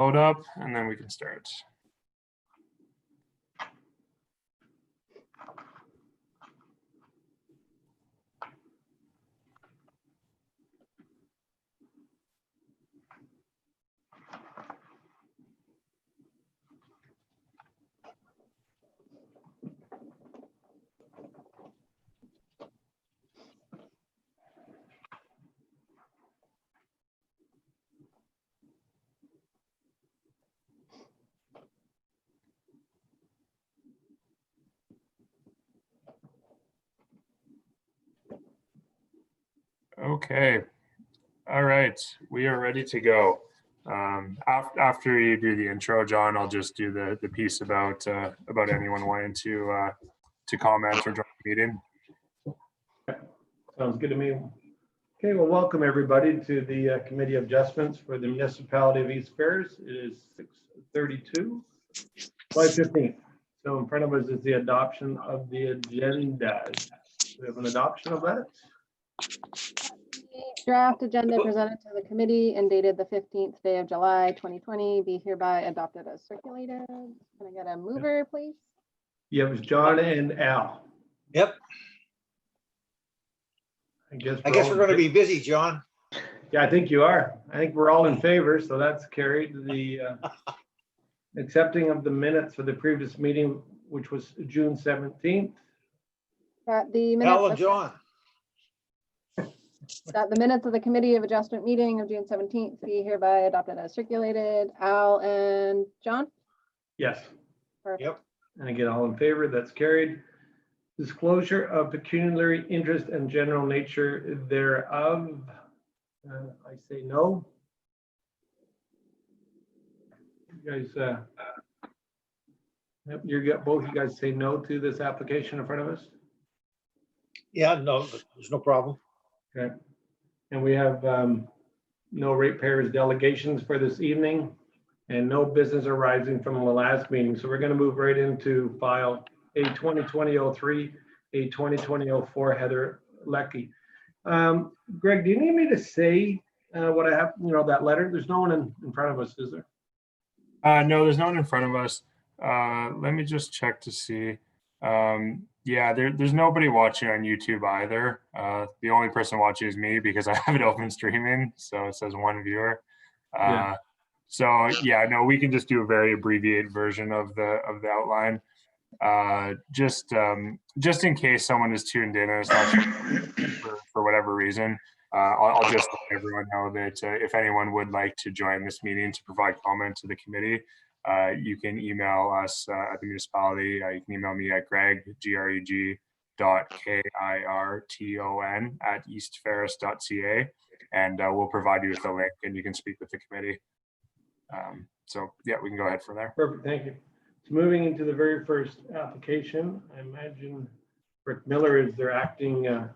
Load up and then we can start. Okay. All right. We are ready to go. After you do the intro, John, I'll just do the piece about anyone wanting to comment or join the meeting. Sounds good to me. Okay, well, welcome everybody to the Committee of Adjustments for the Municipality of East Ferris. It is 6:32, July 15th. So in front of us is the adoption of the agenda. We have an adoption of that. Draft agenda presented to the committee and dated the 15th day of July 2020 be hereby adopted as circulated. Can I get a mover, please? Yeah, it was John and Al. Yep. I guess we're going to be busy, John. Yeah, I think you are. I think we're all in favor, so that's carried. The accepting of the minutes for the previous meeting, which was June 17th. The minutes Al and John. That the minutes of the Committee of Adjustment meeting of June 17th be hereby adopted as circulated. Al and John? Yes. Perfect. Yep. And again, all in favor, that's carried. Disclosure of pecuniary interest and general nature thereof. I say no. You guys, yep, both you guys say no to this application in front of us? Yeah, no, there's no problem. Okay. And we have no ratepayers delegations for this evening and no business arising from the last meeting. So we're going to move right into file A 2020-03, A 2020-04, Heather Leckie. Greg, do you need me to say what I have, that letter? There's no one in front of us, is there? No, there's no one in front of us. Let me just check to see. Yeah, there's nobody watching on YouTube either. The only person watching is me because I have it open streaming, so it says one viewer. Yeah. So yeah, no, we can just do a very abbreviated version of the outline. Just in case someone is tuned in and it's not sure for whatever reason, I'll just let everyone know that if anyone would like to join this meeting to provide comment to the committee, you can email us at the municipality. You can email me at greg.kirton@eastferris.ca, and we'll provide you with a link and you can speak with the committee. So yeah, we can go ahead from there. Perfect, thank you. So moving into the very first application, I imagine Rick Miller is acting on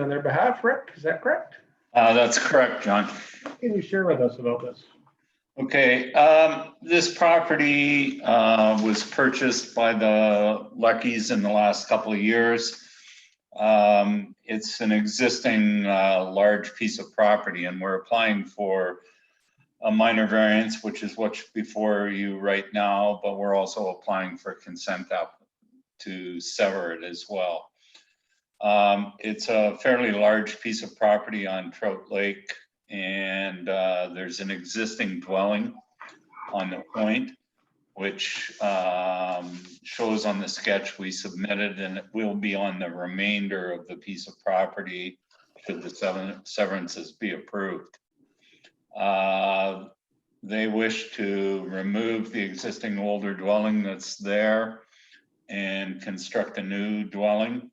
their behalf. Rick, is that correct? That's correct, John. What can you share with us about this? Okay, this property was purchased by the Leckies in the last couple of years. It's an existing large piece of property, and we're applying for a minor variance, which is what's before you right now, but we're also applying for consent to sever it as well. It's a fairly large piece of property on Trout Lake, and there's an existing dwelling on the point, which shows on the sketch we submitted, and it will be on the remainder of the piece of property should the severances be approved. They wish to remove the existing older dwelling that's there and construct a new dwelling.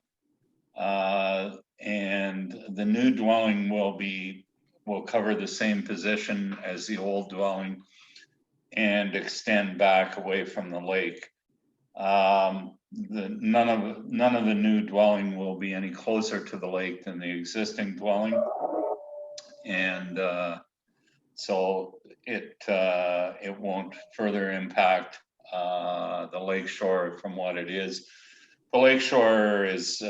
And the new dwelling will cover the same position as the old dwelling and extend back away from the lake. None of the new dwelling will be any closer to the lake than the existing dwelling, and so it won't further impact the lakeshore from what it is. The lakeshore is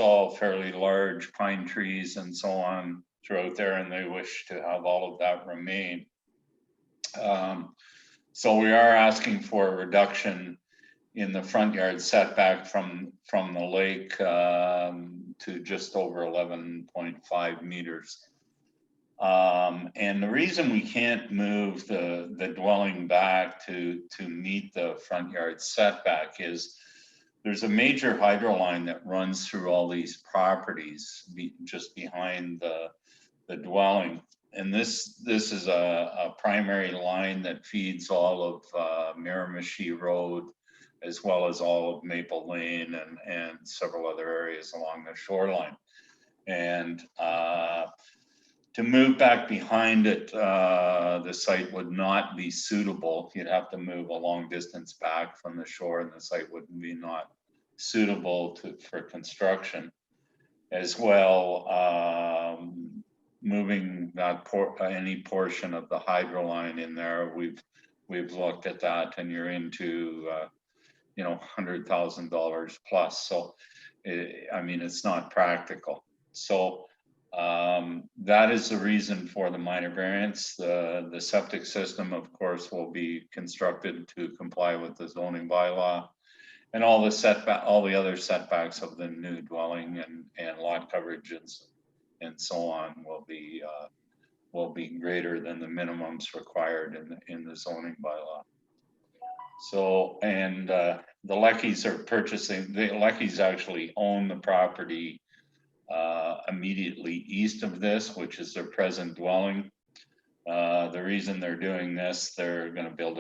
all fairly large pine trees and so on throughout there, and they wish to have all of that remain. So we are asking for a reduction in the front yard setback from the lake to just over 11.5 meters. And the reason we can't move the dwelling back to meet the front yard setback is there's a major hydro line that runs through all these properties just behind the dwelling. And this is a primary line that feeds all of Miramichi Road, as well as all of Maple Lane and several other areas along the shoreline. And to move back behind it, the site would not be suitable. You'd have to move a long distance back from the shore, and the site would be not suitable for construction. As well, moving that any portion of the hydro line in there, we've looked at that, and you're into you know, $100,000 plus. So I mean, it's not practical. So that is the reason for the minor variance. The septic system, of course, will be constructed to comply with the zoning bylaw, and all the other setbacks of the new dwelling and lot coverage and so on will be greater than the minimums required in the zoning bylaw. So, and the Leckies are purchasing. The Leckies actually own the property immediately east of this, which is their present dwelling. The reason they're doing this, they're going to build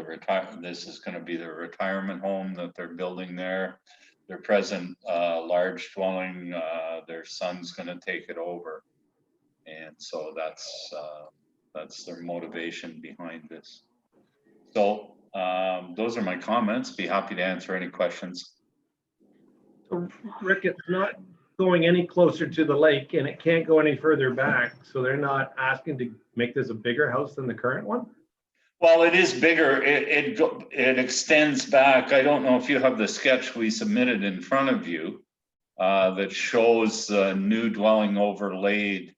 this is going to be their retirement home that they're building there. Their present large dwelling, their son's going to take it over. And so that's their motivation behind this. So those are my comments. Be happy to answer any questions. So, Rick, it's not going any closer to the lake, and it can't go any further back. So they're not asking to make this a bigger house than the current one? Well, it is bigger. It extends back. I don't know if you have the sketch we submitted in front of you that shows the new dwelling overlaid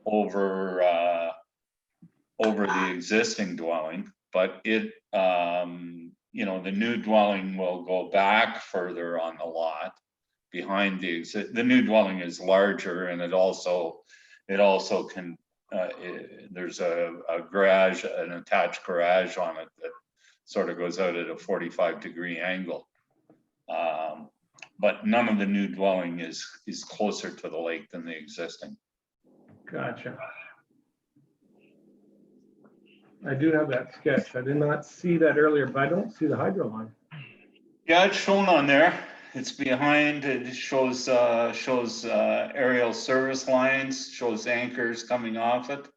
over the existing dwelling, but it you know, the new dwelling will go back further on the lot behind the new dwelling is larger, and it also can there's a garage, an attached garage on it that sort of goes out at a 45-degree angle. But none of the new dwelling is closer to the lake than the existing. Gotcha. I do have that sketch. I did not see that earlier, but I don't see the hydro line. Yeah, it's shown on there. It's behind. It shows aerial service lines, shows anchors coming off it.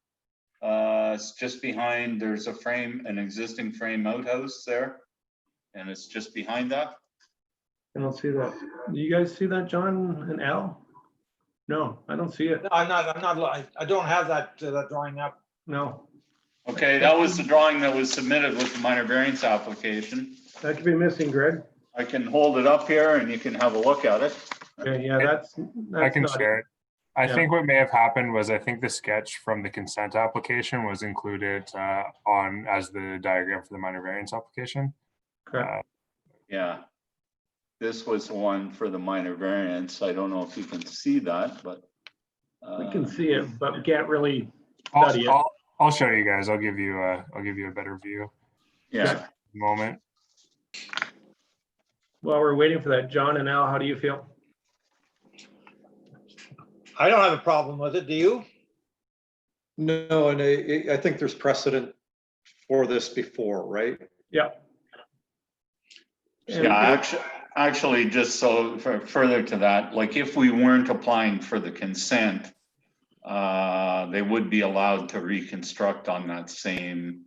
It's just behind. There's an existing frame outhouse there, and it's just behind that. I don't see that. Do you guys see that, John and Al? No, I don't see it. No, I don't have that drawing up. No, Okay, that was the drawing that was submitted with the minor variance application. that could be missing, Greg. I can hold it up here and you can have a look at it. Okay, yeah, that's I can not- share it. I Yeah. think what may have happened was I think the sketch from the consent application was included as the diagram for the minor variance application. Okay. Yeah. This was one for the minor variance. I don't know if you can see that, but. We can see it, but we can't really I'll, study it. I'll show you guys. I'll give you a better view. Yeah, Moment. While we're waiting for that, John and Al, how do you feel? I don't have a problem with it. Do you? No, and I think there's precedent for this before, right? Yeah. yeah, actually, just so further to that, like if we weren't applying for the consent, they would be allowed to reconstruct on that same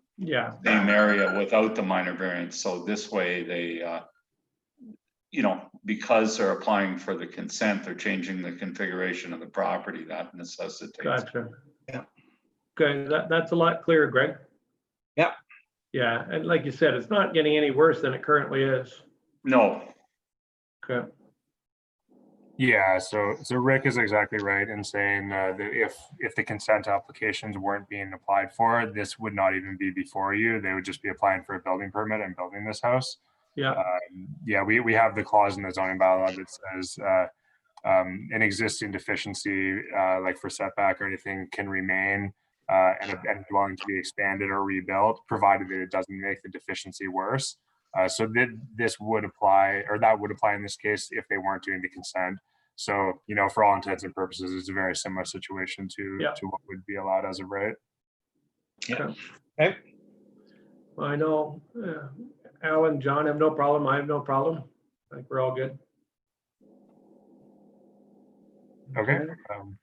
area without the minor variance. So this way they, you know, because they're applying for the consent, they're changing the configuration of the property. That necessitates. Gotcha. Yeah. Okay, that's a lot clearer, Greg. Yeah. Yeah, and like you said, it's not getting any worse than it currently is. No. Okay. Yeah, so Rick is exactly right in saying that if the consent applications weren't being applied for, this would not even be before you. They would just be applying for a building permit and building this house. Yeah, Yeah, we have the clause in the zoning bylaw that says an existing deficiency, like for setback or anything, can remain and a dwelling to be expanded or rebuilt, provided that it doesn't make the deficiency worse. So this would apply, or that would apply in this case if they weren't doing the consent. So, you know, for all intents and purposes, it's a very similar situation to what would be allowed as of right. okay. Okay. Well, I know Al and John have no problem. I have no problem. I think we're all good. Okay.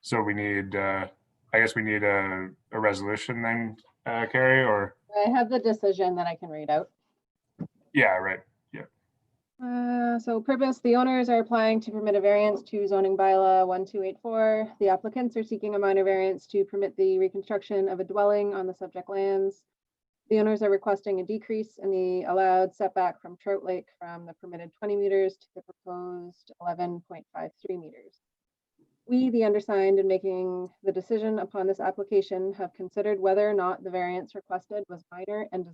So we need, I guess we need a resolution then, Carrie, or? I have the decision that I can read out. Yeah, right. So purpose, the owners are applying to permit a variance to zoning bylaw 1284. The applicants are seeking a minor variance to permit the reconstruction of a dwelling on the subject lands. The owners are requesting a decrease in the allowed setback from Trout Lake from the permitted 20 meters to the proposed 11.53 meters. We, the undersigned, in making the decision upon this application, have considered whether or not the variance requested was minor and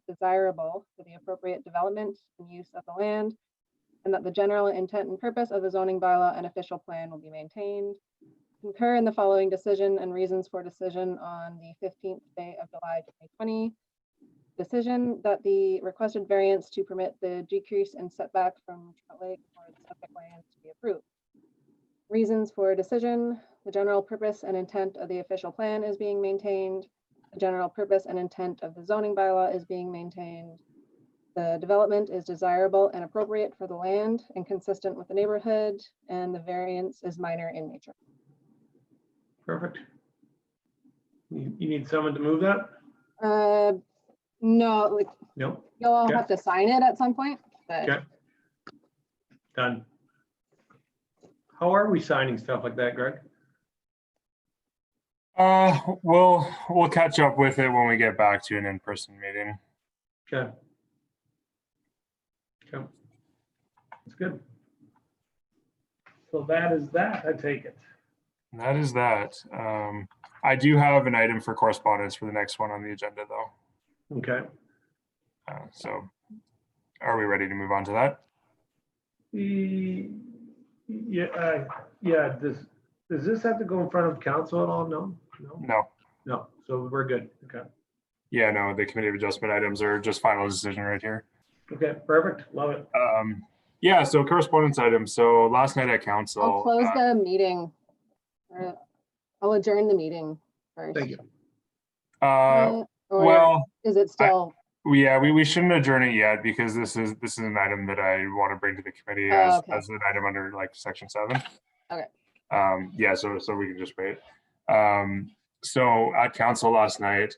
desirable for the appropriate development and use of the land, and that the general intent and purpose of the zoning bylaw and official plan will be maintained. Concur in the following decision and reasons for decision on the 15th day of July 2020. Decision that the requested variance to permit the decrease in setback from Trout Lake or the subject land to be approved. Reasons for decision, the general purpose and intent of the official plan is being maintained. The general purpose and intent of the zoning bylaw is being maintained. The development is desirable and appropriate for the land and consistent with the neighborhood, and the variance is minor in nature. Perfect. You need someone to move that? No, like No, you'll all Okay. have to sign it at some point, but Okay. Done. How are we signing stuff like that, Greg? We'll catch up with it when we get back to an in-person meeting. Okay. Okay. That's good. So that is that, I take it. And that is that. I do have an item for correspondence for the next one on the agenda, though. Okay. So are we ready to move on to that? Yeah, does this have to go in front of council at all? No? No. No, so we're good. Okay. Yeah, no, the committee of adjustment items are just final decision right here. Okay, perfect. Love it. Yeah, so correspondence items. So last night at council. I'll close the meeting. I'll adjourn the meeting first. Thank you. Or Well, is it still? yeah, we shouldn't adjourn it yet because this is an item that I want to bring to the committee Oh, as an item under like section 7. Okay. Yeah, so we can just wait. So at council last night,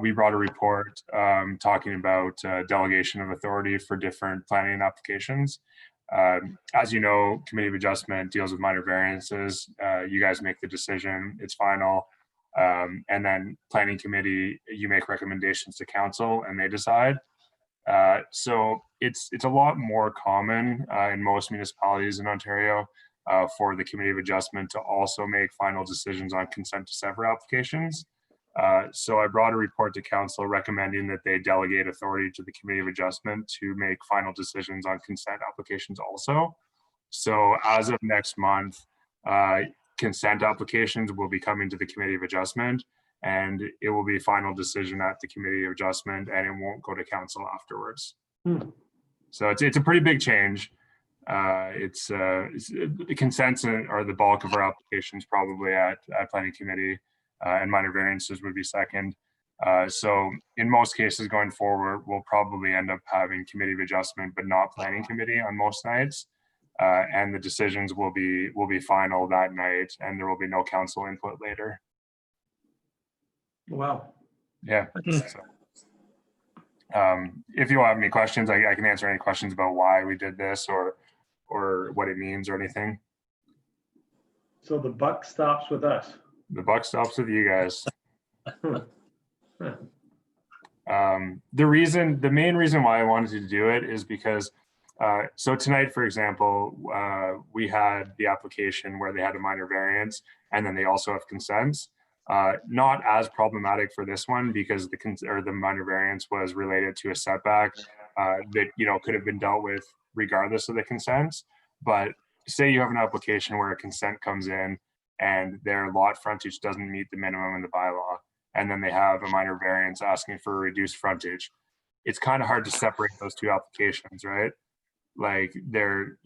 we brought a report talking about delegation of authority for different planning applications. As you know, committee of adjustment deals with minor variances. You guys make the decision, it's final. And then planning committee, you make recommendations to council and they decide. So it's a lot more common in most municipalities in Ontario for the committee of adjustment to also make final decisions on consent to sever applications. So I brought a report to council recommending that they delegate authority to the committee of adjustment to make final decisions on consent applications also. So as of next month, consent applications will be coming to the committee of adjustment, and it will be final decision at the committee of adjustment, and it won't go to council afterwards. So it's a pretty big change. It's the consents are the bulk of our applications probably at planning committee, and minor variances would be second. So in most cases going forward, we'll probably end up having committee of adjustment, but not planning committee on most nights. And the decisions will be final that night, and there will be no council input later. Wow. Yeah. So, if you have any questions, I can answer any questions about why we did this or what it means or anything. So the buck stops with us. The buck stops with you guys. The main reason why I wanted to do it is because So tonight, for example, we had the application where they had a minor variance, and then they also have consents. Not as problematic for this one because the minor variance was related to a setback that could have been dealt with regardless of the consents. But say you have an application where a consent comes in and their lot frontage doesn't meet the minimum in the bylaw, and then they have a minor variance asking for a reduced frontage. It's kind of hard to separate those two applications, right? Like they're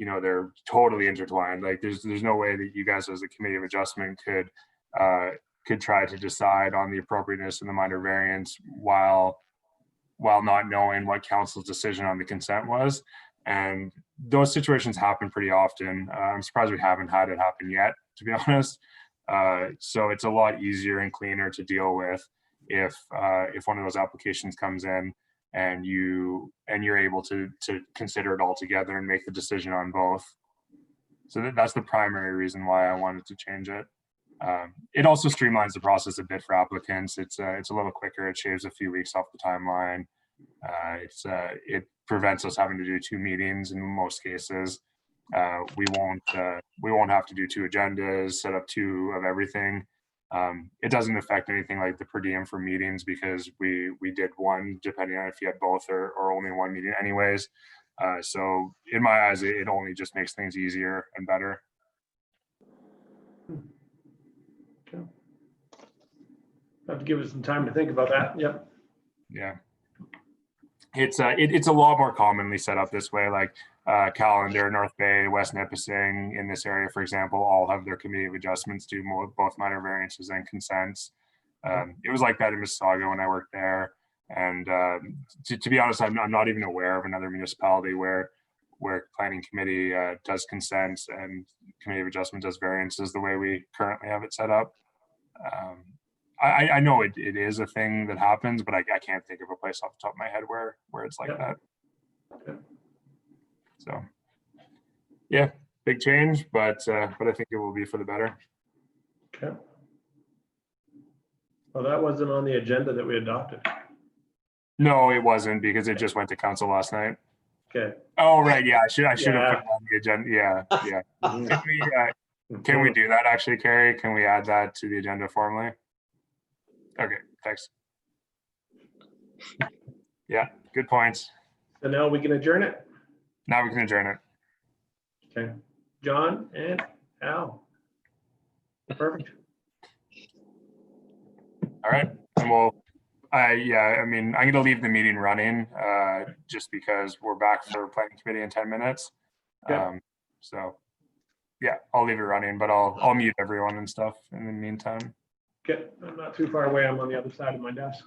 totally intertwined. Like there's no way that you guys as a committee of adjustment could try to decide on the appropriateness of the minor variance while not knowing what council's decision on the consent was. And those situations happen pretty often. I'm surprised we haven't had it happen yet, to be honest. So it's a lot easier and cleaner to deal with if one of those applications comes in and you're able to consider it all together and make the decision on both. So that's the primary reason why I wanted to change it. It also streamlines the process a bit for applicants. It's a little quicker. It shaves a few weeks off the timeline. It prevents us having to do 2 meetings in most cases. We won't have to do 2 agendas, set up 2 of everything. It doesn't affect anything like the per diem for meetings because we did 1 depending on if you had both or only 1 meeting anyways. So in my eyes, it only just makes things easier and better. Okay. Have to give us some time to think about that. Yep. Yeah. It's a lot more commonly set up this way. Like Callander, North Bay, West Nipissing in this area, for example, all have their committee of adjustments do both minor variances and consents. It was like that in Mississauga when I worked there. And to be honest, I'm not even aware of another municipality where planning committee does consents and committee of adjustment does variances the way we currently have it set up. I know it is a thing that happens, but I can't think of a place off the top of my head where it's like that. So yeah, big change, but I think it will be for the better. Okay. Well, that wasn't on the agenda that we adopted. No, it wasn't because it just went to council last night. Okay. Oh, right. Yeah, I should have put Yeah. it on the agenda. Yeah. Can we do that actually, Carrie? Can we add that to the agenda formally? Okay, thanks. Yeah, good points. So now we can adjourn it. Now we can adjourn it. Okay. John and Al. Perfect. All right. And I mean, I'm going to leave the meeting running just because we're back for planning committee in 10 minutes. Yeah. So yeah, I'll leave it running, but I'll mute everyone and stuff in the meantime. Okay. I'm not too far away. I'm on the other side of my desk.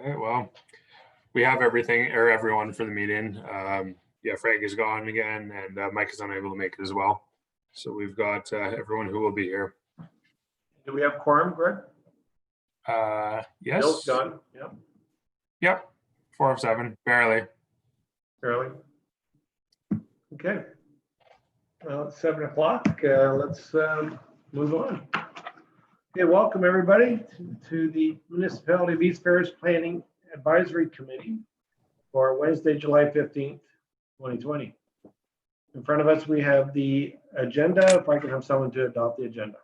right, well, we have everything or everyone for the meeting. Yeah, Frank is gone again, and Mike is unable to make it as well. So we've got everyone who will be here. Do we have quorum, Greg? Yes. Bill's gone. Yep, Yep. 4 of 7, barely. barely. Okay. Well, it's 7 o'clock. Let's move on. Okay, welcome everybody to the Municipality of East Ferris Planning Advisory Committee for Wednesday, July 15th, 2020. In front of us, we have the agenda. If I can have someone to adopt the agenda.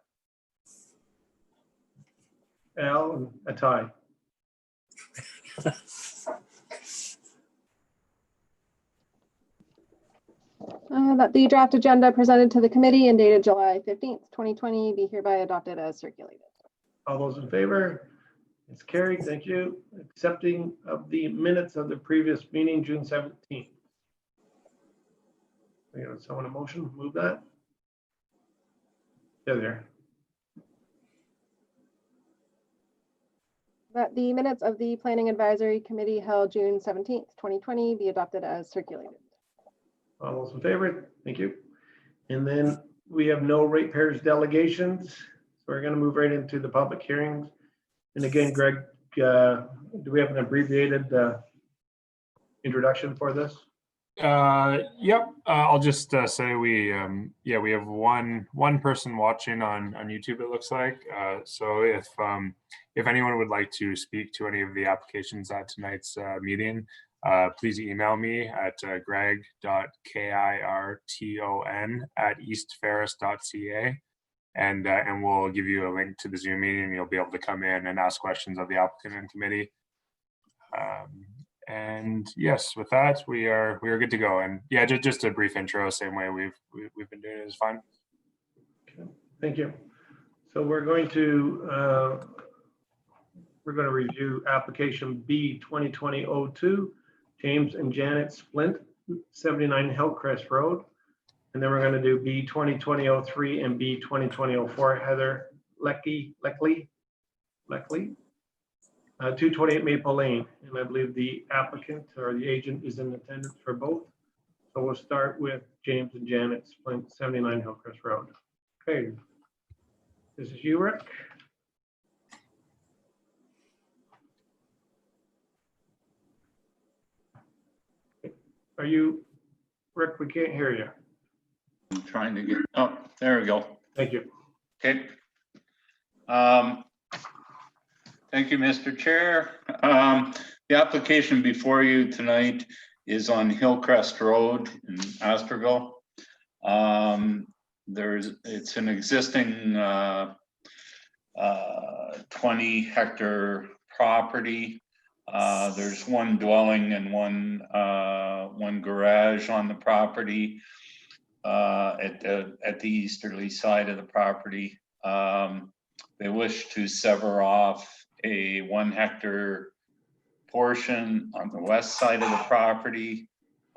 Al and Atai. That the draft agenda presented to the committee and dated July 15th, 2020 be hereby adopted as circulated. All those in favor? It's carried. Thank you. Accepting of the minutes of the previous meeting, June 17th. We got someone a motion, move that. Yeah, there. That the minutes of the Planning Advisory Committee held June 17th, 2020 be adopted as circulated. All those in favor? Thank you. And then we have no ratepayers delegations. So we're going to move right into the public hearings. And again, Greg, do we have an abbreviated introduction for this? Yep. I'll just say we have one person watching on YouTube, it looks like. So if anyone would like to speak to any of the applications at tonight's meeting, please email me at greg.kirton@eastferris.ca, and we'll give you a link to the Zoom meeting, and you'll be able to come in and ask questions of the applicant and committee. And yes, with that, we are good to go. And yeah, just a brief intro, same way we've been doing it is fine. Okay, thank you. So we're going to review application B 2020-02, James and Janet Splint, 79 Hillcrest Road. And then we're going to do B 2020-03 and B 2020-04, Heather Leckley, 228 Maple Lane. And I believe the applicant or the agent is in attendance for both. So we'll start with James and Janet Splint, 79 Hillcrest Road. Okay. This is you, Rick. Are you, Rick? We can't hear you. I'm trying to get, oh, there we go. Thank you. Okay. Thank you, Mr. Chair. The application before you tonight is on Hillcrest Road in Asperville. It's an existing 20-hectare property. There's one dwelling and one garage on the property at the easterly side of the property. They wish to sever off a 1-hectare portion on the west side of the property.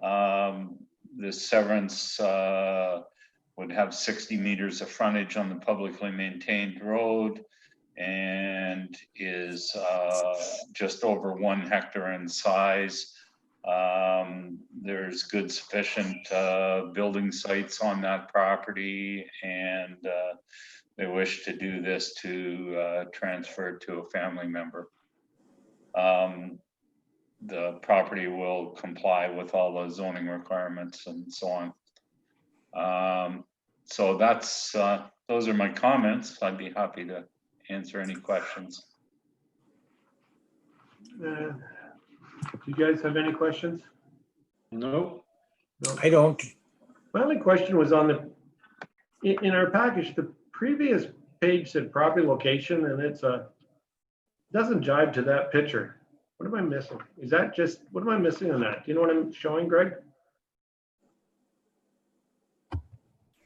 The severance would have 60 meters of frontage on the publicly maintained road and is just over 1 hectare in size. There's good sufficient building sites on that property, and they wish to do this to transfer it to a family member. The property will comply with all the zoning requirements and so on. So that's those are my comments. I'd be happy to answer any questions. Do you guys have any questions? No, No. I don't. My only question was on in our package, the previous page said property location, and doesn't jive to that picture. What am I missing? Is that just, what am I missing on that? Do you know what I'm showing, Greg?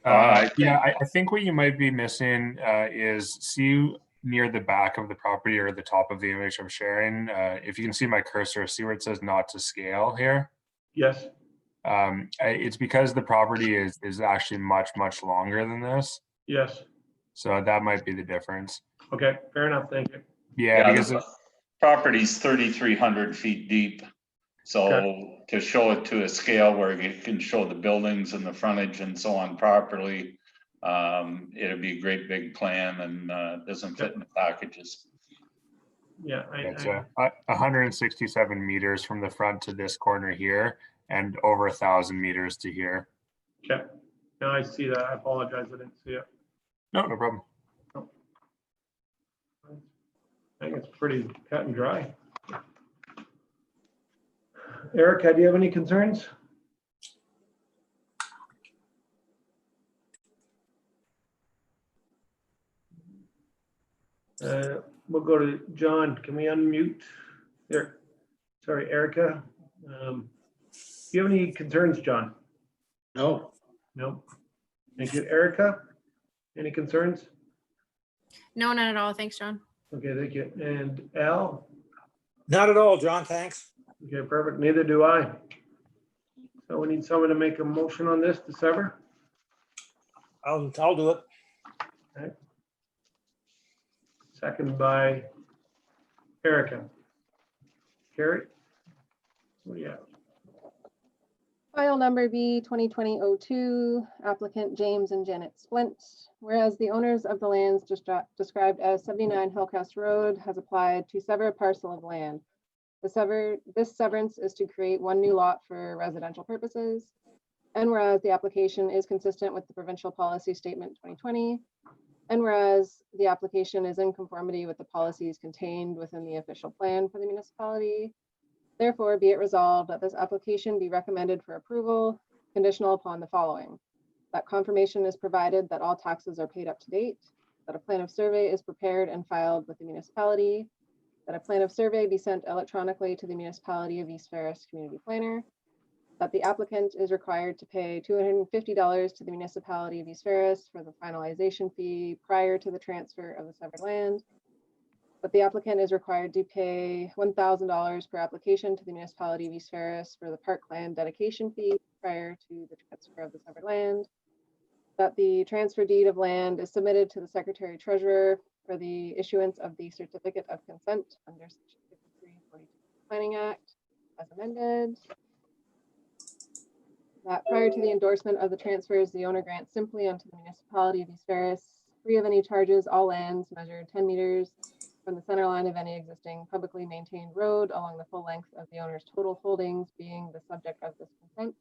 Yeah, I think what you might be missing is see near the back of the property or the top of the image I'm sharing. If you can see my cursor, see where it says not to scale here. Yes. It's because the property is actually much longer than this. Yes. So that might be the difference. Okay, fair enough. Thank you. Yeah, because the property's 3,300 feet deep. So to show it to a scale where you can show the buildings and the frontage and so on properly, it'd be a great big plan and doesn't fit in the packages. Yeah, It's 167 meters from the front to this corner here and over 1,000 meters to here. okay. Now I see that. I apologize. I didn't see it. No, no problem. I think it's pretty cut and dry. Erica, do you have any concerns? We'll go to John. Can we unmute there? Sorry, Erica. Do you have any concerns, John? No, No. Thank you. Erica, any concerns? No, not at all. Thanks, John. Okay, thank you. And Al? Not at all, John, thanks. Okay, perfect. Neither do I. So we need someone to make a motion on this to sever. I'll do it. Second by Erica. Carrie? What do you have? File number B 2020-02, applicant James and Janet Splint. Whereas the owners of the lands described as 79 Hillcrest Road has applied to sever a parcel of land. This severance is to create one new lot for residential purposes. And whereas the application is consistent with the provincial policy statement 2020, and whereas the application is in conformity with the policies contained within the official plan for the municipality, therefore be it resolved that this application be recommended for approval, conditional upon the following: that confirmation is provided that all taxes are paid up to date, that a plan of survey is prepared and filed with the municipality, that a plan of survey be sent electronically to the municipality of East Ferris Community Planner, that the applicant is required to pay $250 to the municipality of East Ferris for the finalization fee prior to the transfer of the severed land, that the applicant is required to pay $1,000 per application to the municipality of East Ferris for the parkland dedication fee prior to the transfer of the severed land, that the transfer deed of land is submitted to the Secretary Treasurer for the issuance of the certificate of consent under Section 5342 Planning Act as amended, that prior to the endorsement of the transfers, the owner grants simply unto the municipality of East Ferris, free of any charges, all lands measured 10 meters from the center line of any existing publicly maintained road along the full length of the owner's total holdings being the subject of this consent,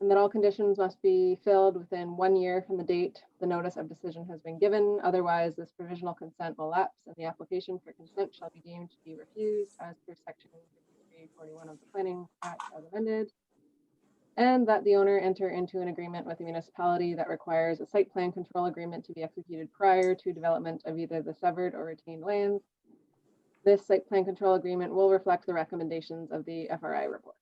and that all conditions must be filled within 1 year from the date the notice of decision has been given. Otherwise, this provisional consent will lapse and the application for consent shall be deemed to be refused as per Section 5341 of the Planning Act as amended. And that the owner enter into an agreement with the municipality that requires a site plan control agreement to be executed prior to development of either the severed or retained lands. This site plan control agreement will reflect the recommendations of the FRI report.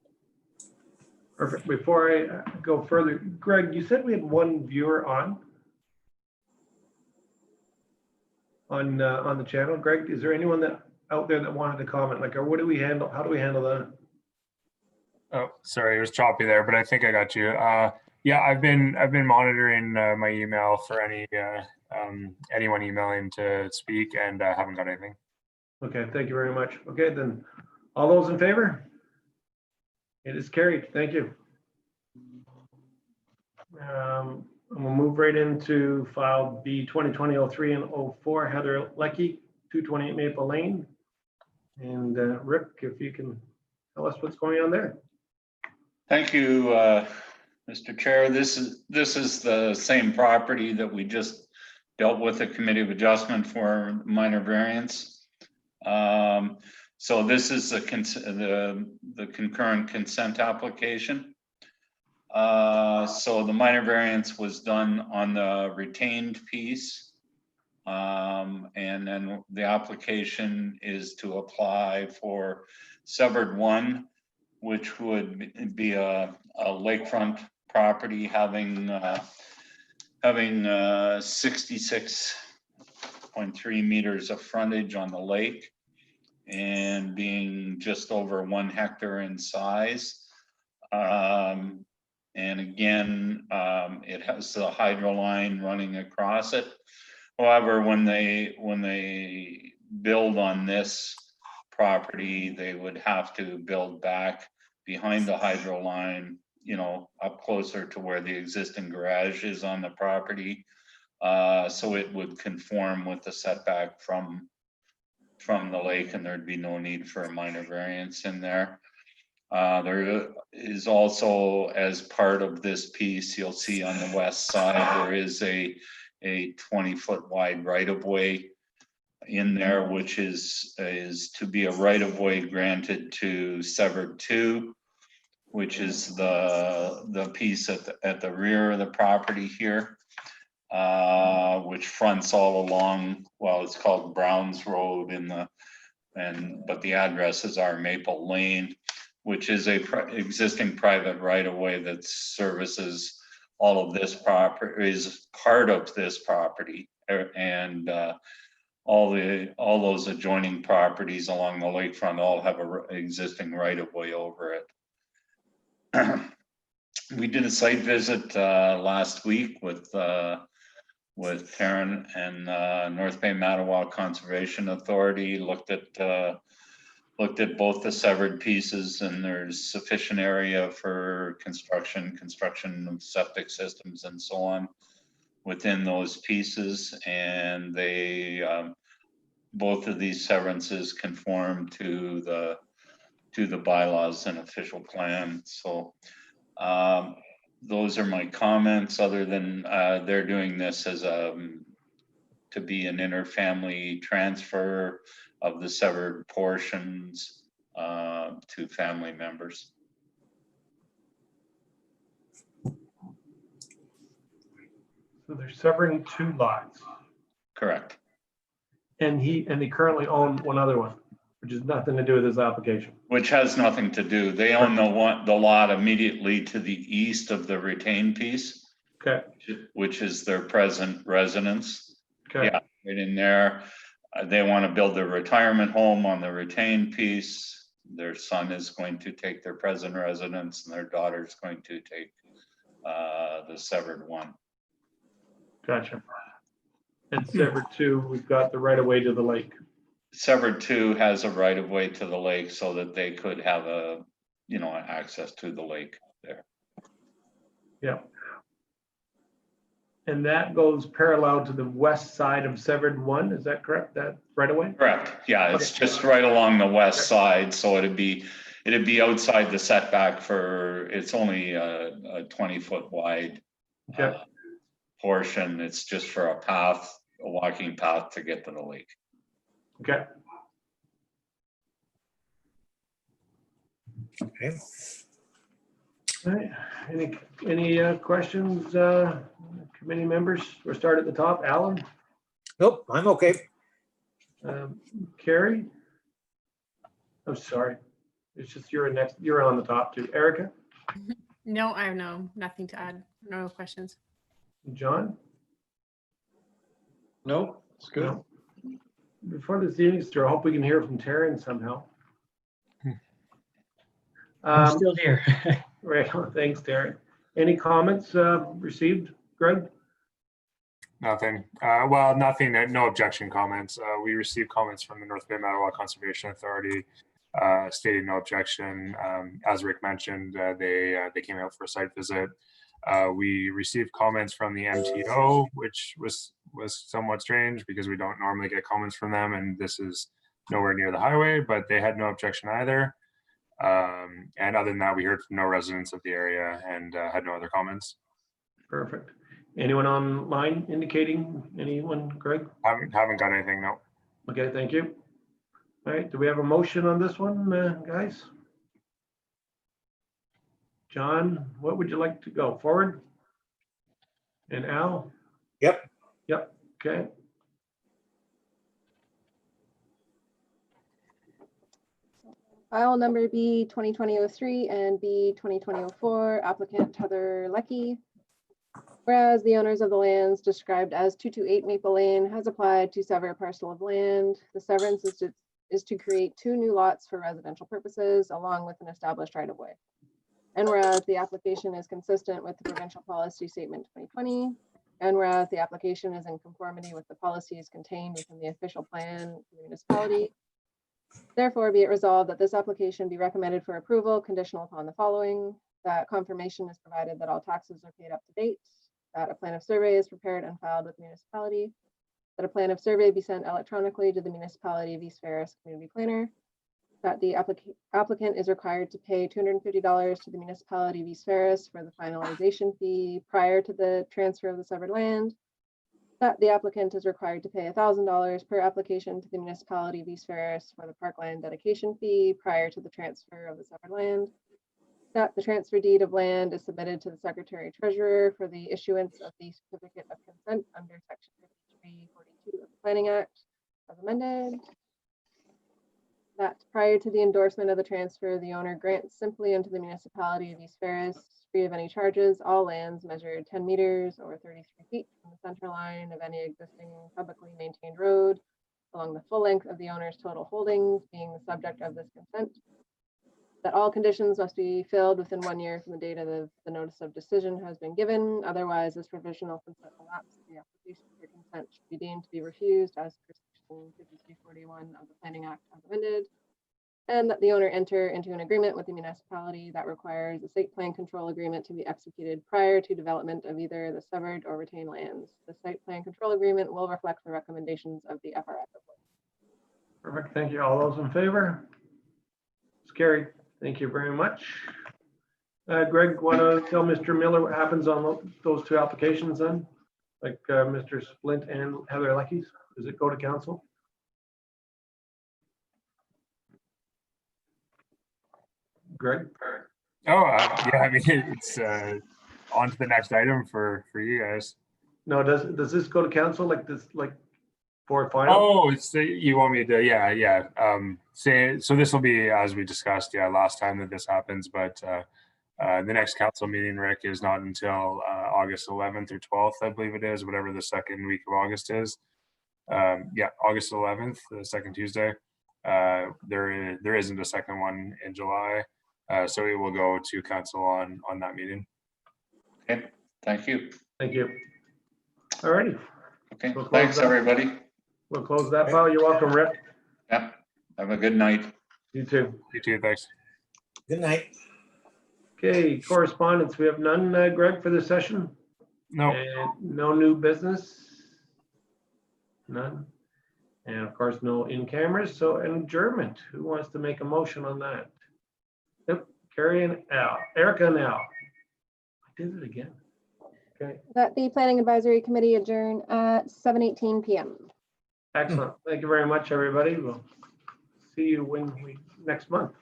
Perfect. Before I go further, Greg, you said we had one viewer on the channel. Greg, is there anyone that out there that wanted to comment? Like, or what do we handle? How do we handle that? Oh, sorry, it was choppy there, but I think I got you. Yeah, I've been monitoring my email for anyone emailing to speak, and haven't got anything. Okay, thank you very much. Okay, then all those in favor? It is carried. Thank you. We'll move right into file B 2020-03 and 04, Heather Leckie, 228 Maple Lane. And Rick, if you can tell us what's going on there. Thank you, Mr. Chair. This is the same property that we just dealt with a committee of adjustment for minor variance. So this is the concurrent consent application. So the minor variance was done on the retained piece. And then the application is to apply for severed one, which would be a lakefront property having 66.3 meters of frontage on the lake and being just over 1 hectare in size. And again, it has the hydro line running across it. However, when they build on this property, they would have to build back behind the hydro line, you know, up closer to where the existing garage is on the property. So it would conform with the setback from the lake, and there'd be no need for a minor variance in there. There is also, as part of this piece, you'll see on the west side, there is a 20-foot wide right-of-way in there, which is to be a right-of-way granted to Severed 2, which is the piece at the rear of the property here, which fronts all along, well, it's called Browns Road but the addresses are Maple Lane, which is existing private right-of-way that services all of this property, is part of this property, and all those adjoining properties along the lakefront all have a existing right-of-way over it. We did a site visit last week with Taryn and North Bay Mattawa Conservation Authority. Looked at both the severed pieces, and there's sufficient area for construction of septic systems and so on within those pieces, and they both of these severances conform to the bylaws and official plan. So those are my comments, other than they're doing this as to be an interfamily transfer of the severed portions to family members. So they're severing 2 lots, Correct. and they currently own one other one, which has nothing to do with this application. Which has nothing to do. They own the lot immediately to the east of the retained piece, Okay, which is their present residence. okay, Yeah, right in there. They want to build their retirement home on the retained piece. Their son is going to take their present residence, and their daughter is going to take the severed one. gotcha. And severed 2, we've got the right of way to the lake. Severed 2 has a right of way to the lake, so that they could have access to the lake there. Yeah. And that goes parallel to the west side of Severed 1, is that correct? That right away? Correct. Yeah, it's just right along the west side, so it'd be outside the setback for. It's only a 20-foot wide Okay. portion. It's just for a walking path to get to the lake. Okay. Okay. All right. Any questions, committee members? We'll start at the top. Alan, Nope, I'm okay. Carrie? I'm sorry. It's just you're on the top too. Erica, No, I have nothing to add. No questions. John? No, it's good. No. Before this evening's through, I hope we can hear from Taryn somehow. I'm still here. Right, thanks, Taryn. Any comments received, Greg? Nothing. Well, nothing. No objection comments. We received comments from the North Bay Mattawa Conservation Authority stating no objection. As Rick mentioned, they came out for a site visit. We received comments from the MTO, which was somewhat strange because we don't normally get comments from them, and this is nowhere near the highway, but they had no objection either. And other than that, we heard from no residents of the area and had no other comments. Perfect. Anyone online indicating anyone, Greg? Haven't got anything, no. Okay, thank you. All right, do we have a motion on this one, guys? John, what would you like to go forward? And Al? Yep. Yep, okay. File number B 2020-03 and B 2020-04, applicant Heather Leckie. Whereas the owners of the lands described as 228 Maple Lane has applied to sever a parcel of land. The severance is to create 2 new lots for residential purposes along with an established right of way. And whereas the application is consistent with the provincial policy statement 2020, and whereas the application is in conformity with the policies contained within the official plan of the municipality, Therefore, be it resolved that this application be recommended for approval conditional upon the following: that confirmation is provided that all taxes are paid up to date, that a plan of survey is prepared and filed with the municipality, that a plan of survey be sent electronically to the municipality of East Ferris community planner, that the applicant is required to pay $250 to the municipality of East Ferris for the finalization fee prior to the transfer of the severed land, that the applicant is required to pay $1,000 per application to the municipality of East Ferris for the parkland dedication fee prior to the transfer of the severed land, that the transfer deed of land is submitted to the Secretary Treasurer for the issuance of the certificate of consent under section 5342 of the Planning Act as amended, that prior to the endorsement of the transfer, the owner grants simply unto the municipality of East Ferris, free of any charges, all lands measured 10 meters or 33 feet from the center line of any existing publicly maintained road along the full length of the owner's total holdings being the subject of this consent, that all conditions must be filled within 1 year from the date of the notice of decision has been given. Otherwise, this provisional consent will lapse. The application for consent should be deemed to be refused as per section 5341 of the Planning Act as amended, and that the owner enter into an agreement with the municipality that requires a site plan control agreement to be executed prior to development of either the severed or retained lands. The site plan control agreement will reflect the recommendations of the FRS. Perfect. Thank you. All those in favor? It's carried. Thank you very much. Greg, want to tell Mr. Miller what happens on those two applications then? Like Mr. Splint and Heather Leckies? Does it go to council? Greg? Oh, yeah, I mean, it's on to the next item for you guys. No, does this go to council like this, like for final? Oh, it's you want me to, yeah. So this will be, as we discussed, last time that this happens, but the next council meeting, Rick, is not until August 11th or 12th, I believe it is, whatever the second week of August is. August 11th, the second Tuesday. There isn't a second one in July, so it will go to council on that meeting. Okay, thank you. Thank you. All righty. Okay, We'll close thanks, that. everybody. We'll close that file. You're welcome, Rick. Yeah, have a good night. You too. You too, thanks. Good night. Okay, correspondence. We have none, Greg, for this session? No, And no new business? None. And of course, no in cameras. So adjournment. Who wants to make a motion on that? Yep, Carrie and Al. Erica and Al. I did it again. Okay, That the Planning Advisory Committee adjourn at 7:18 p.m. excellent. Thank you very much, everybody. We'll see you next month.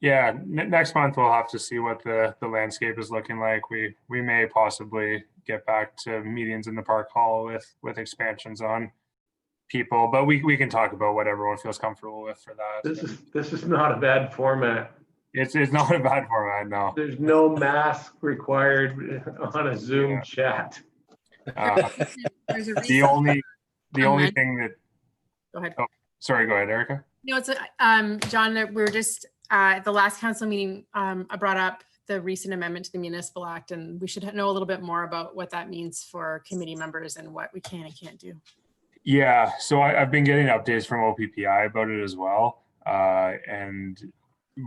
yeah, next month we'll have to see what the landscape is looking like. We may possibly get back to meetings in the park hall with expansions on people, but we can talk about what everyone feels comfortable with for that. This is not a bad format. It's not a bad format, no. There's no mask required on a Zoom Yeah. chat. There's a The reason. only Unless- thing that, Go ahead. sorry, go ahead, Erica. No, it's John, we were just at the last council meeting, I brought up the recent amendment to the Municipal Act, and we should know a little bit more about what that means for committee members and what we can and can't do. Yeah, so I've been getting updates from OPPI about it as well. And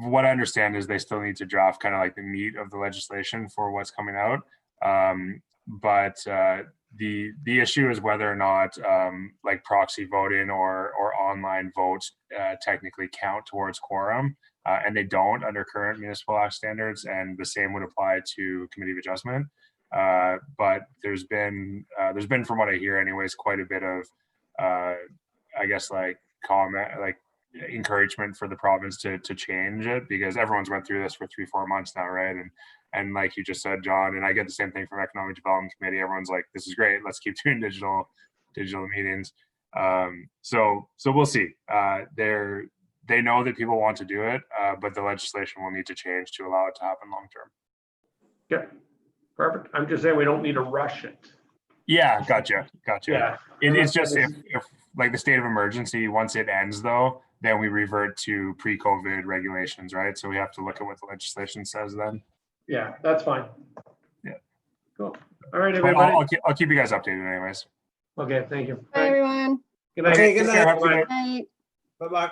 what I understand is they still need to draft kind of like the meat of the legislation for what's coming out. But the issue is whether or not like proxy voting or online votes technically count towards quorum. And they don't under current Municipal Act standards, and the same would apply to committee of adjustment. But there's been from what I hear anyways, quite a bit of I guess like comment, like encouragement for the province to change it, because everyone's went through this for 3-4 months now, right? And like you just said, John, and I get the same thing from Economic Development Committee. Everyone's like, this is great, let's keep doing digital meetings. So we'll see. They know that people want to do it, but the legislation will need to change to allow it to happen long term. Yeah, perfect. I'm just saying we don't need to rush it. Yeah, gotcha. Yeah. It's just if like the state of emergency, once it ends though, then we revert to pre-COVID regulations, right? So we have to look at what the legislation says then. Yeah, that's fine. Yeah. Cool. All right, But everybody. I'll keep you guys updated anyways. Okay, thank you. Bye, everyone. Good night. Okay, good Take care, night. have a good night. Night. Bye-bye.